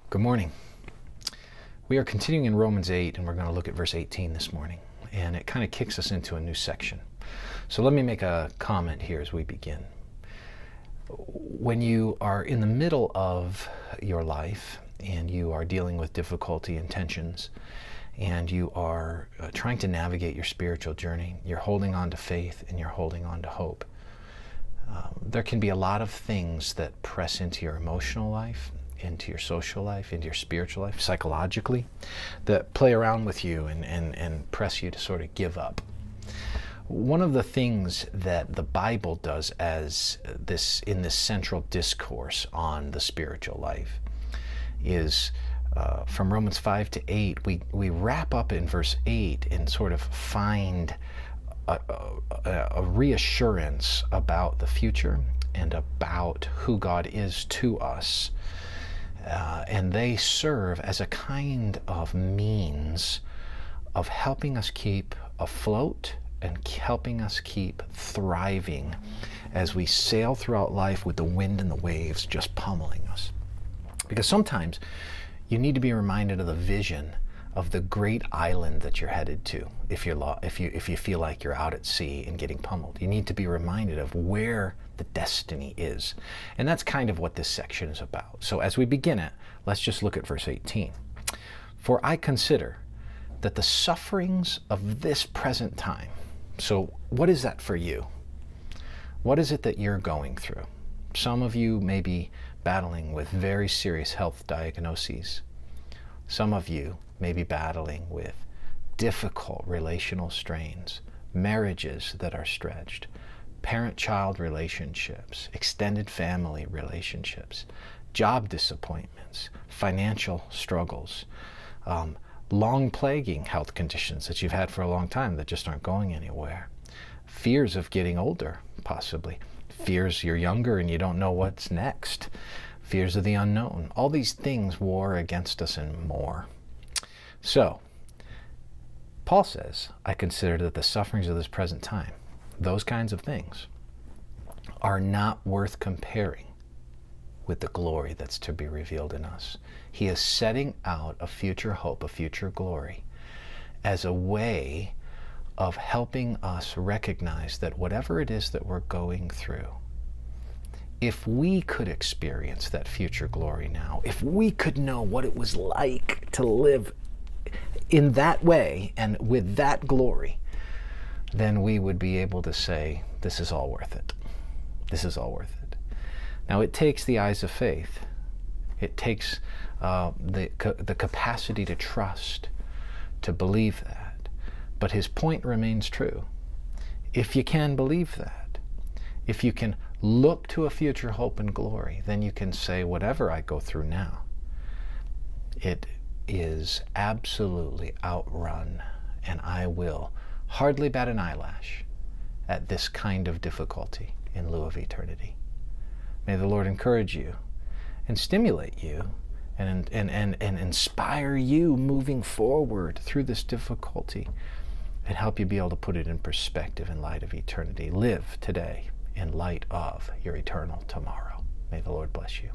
Good morning. We are continuing in Romans 8, and we're going to look at verse 18 this morning. And it kind of kicks us into a new section. So let me make a comment here as we begin. When you are in the middle of your life and you are dealing with difficulty and tensions, and you are trying to navigate your spiritual journey, you're holding on to faith and you're holding on to hope. There can be a lot of things that press into your emotional life, into your social life, into your spiritual life, psychologically, that play around with you and press you to sort of give up. One of the things that the Bible does in this central discourse on the spiritual life is from Romans 5 to 8, we wrap up in verse 8 and sort of find a reassurance about the future and about who God is to us. And they serve as a kind of means of helping us keep afloat and helping us keep thriving as we sail throughout life with the wind and the waves just pummeling us. Because sometimes you need to be reminded of the vision of the great island that you're headed to. If you feel like you're out at sea and getting pummeled, you need to be reminded of where the destiny is. And that's kind of what this section is about. So as we begin it, let's just look at verse 18. For I consider that the sufferings of this present time. So what is that for you? What is it that you're going through? Some of you may be battling with very serious health diagnoses. Some of you may be battling with difficult relational strains, marriages that are stretched, parent-child relationships, extended family relationships, job disappointments, financial struggles, long plaguing health conditions that you've had for a long time that just aren't going anywhere, fears of getting older, possibly, fears you're younger and you don't know what's next, fears of the unknown. All these things war against us and more. So, Paul says, I consider that the sufferings of this present time, those kinds of things, are not worth comparing with the glory that's to be revealed in us. He is setting out a future hope, a future glory, as a way of helping us recognize that whatever it is that we're going through, if we could experience that future glory now, if we could know what it was like to live in that way and with that glory, then we would be able to say, this is all worth it. This is all worth it. Now, it takes the eyes of faith. It takes the capacity to trust, to believe that. But his point remains true. If you can believe that, if you can look to a future hope and glory, then you can say, whatever I go through now, it is absolutely outrun, and I will hardly bat an eyelash at this kind of difficulty in lieu of eternity. May the Lord encourage you and stimulate you and inspire you moving forward through this difficulty and help you be able to put it in perspective in light of eternity. Live today in light of your eternal tomorrow. May the Lord bless you.